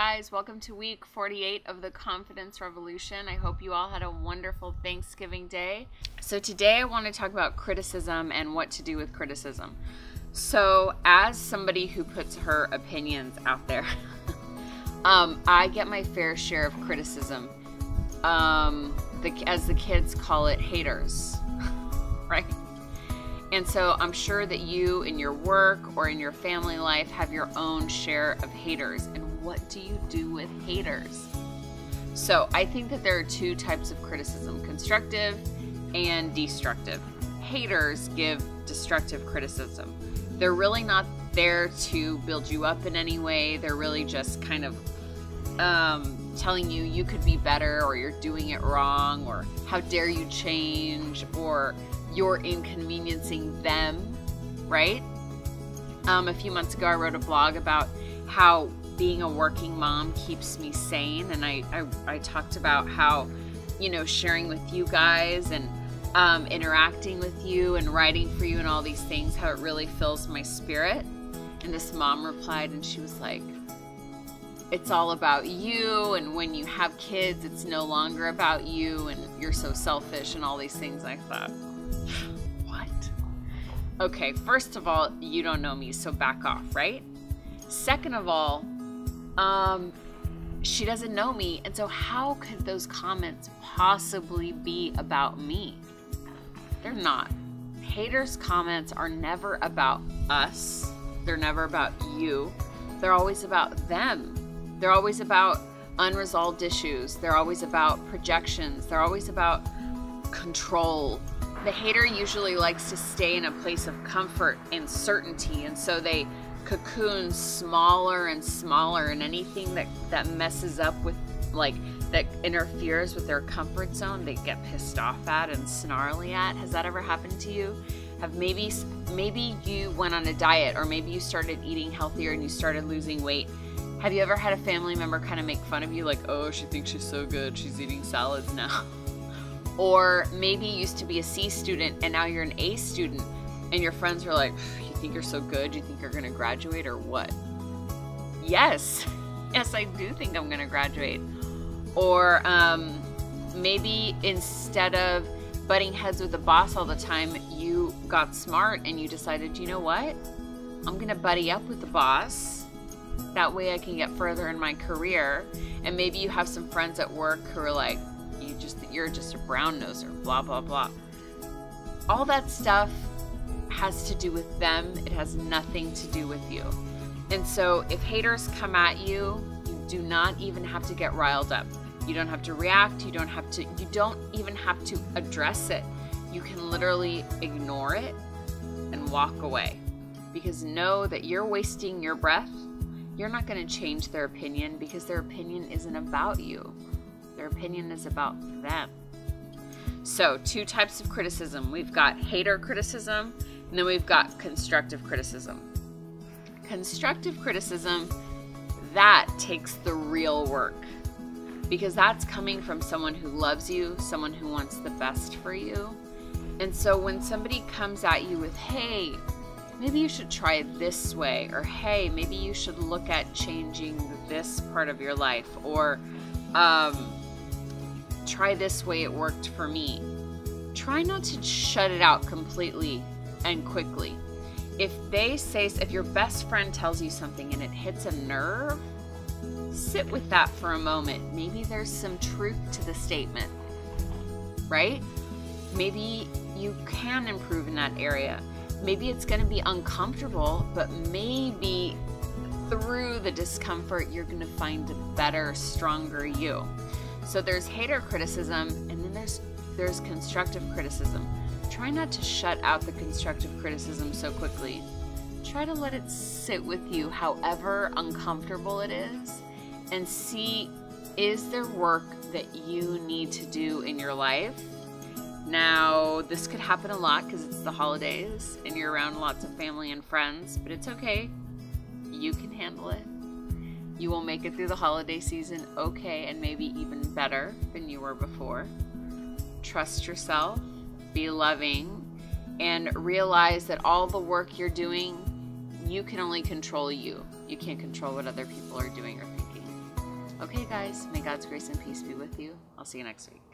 guys, welcome to week 48 of the Confidence Revolution. I hope you all had a wonderful Thanksgiving day. So today I want to talk about criticism and what to do with criticism. So as somebody who puts her opinions out there, I get my fair share of criticism. As the kids call it, haters, right? And so I'm sure that you in your work or in your family life have your own share of haters. And what do you do with haters? So I think that there are two types of criticism, constructive and destructive. Haters give destructive criticism. They're really not there to build you up in any way. They're really just kind of telling you could be better, or you're doing it wrong, or how dare you change, or you're inconveniencing them, right? A few months ago, I wrote a blog about how being a working mom keeps me sane. And I talked about how, sharing with you guys and interacting with you and writing for you and all these things, how it really fills my spirit. And this mom replied and she was like, it's all about you, and when you have kids, it's no longer about you, and you're so selfish and all these things. I thought, what? Okay, first of all, you don't know me, so back off, right? Second of all, she doesn't know me, and so how could those comments possibly be about me? They're not. Haters' comments are never about us. They're never about you. They're always about them. They're always about unresolved issues. They're always about projections. They're always about control. The hater usually likes to stay in a place of comfort and certainty, and so they cocoon smaller and smaller, and anything that messes up with, that interferes with their comfort zone, they get pissed off at and snarly at. Has that ever happened to you? Maybe you went on a diet, or maybe you started eating healthier and you started losing weight. Have you ever had a family member kind of make fun of you, like, oh, she thinks she's so good, she's eating salads now? Or maybe you used to be a C student and now you're an A student, and your friends are like, you think you're so good, you think you're going to graduate, or what? Yes, I do think I'm going to graduate. Or maybe instead of butting heads with the boss all the time, you got smart and you decided, you know what? I'm going to buddy up with the boss. That way I can get further in my career. And maybe you have some friends at work who are like, you're just a brown noser, blah, blah, blah. All that stuff has to do with them. It has nothing to do with you. And so if haters come at you, you do not even have to get riled up. You don't have to react. You don't even have to address it. You can literally ignore it and walk away, because know that you're wasting your breath. You're not going to change their opinion, because their opinion isn't about you. Their opinion is about them. So, two types of criticism. We've got hater criticism, and then we've got constructive criticism. Constructive criticism, that takes the real work, because that's coming from someone who loves you, someone who wants the best for you. And so when somebody comes at you with, hey, maybe you should try it this way, or hey, maybe you should look at changing this part of your life, or try this way, it worked for me. Try not to shut it out completely and quickly. If your best friend tells you something and it hits a nerve, sit with that for a moment. Maybe there's some truth to the statement, right? Maybe you can improve in that area. Maybe it's going to be uncomfortable, but maybe through the discomfort, you're going to find a better, stronger you. So there's hater criticism, and then there's constructive criticism. Try not to shut out the constructive criticism so quickly. Try to let it sit with you, however uncomfortable it is, and see, is there work that you need to do in your life? Now, this could happen a lot because it's the holidays and you're around lots of family and friends, but it's okay. You can handle it. You will make it through the holiday season okay, and maybe even better than you were before. Trust yourself, be loving, and realize that all the work you're doing, you can only control you. You can't control what other people are doing or thinking. Okay, guys, may God's grace and peace be with you. I'll see you next week.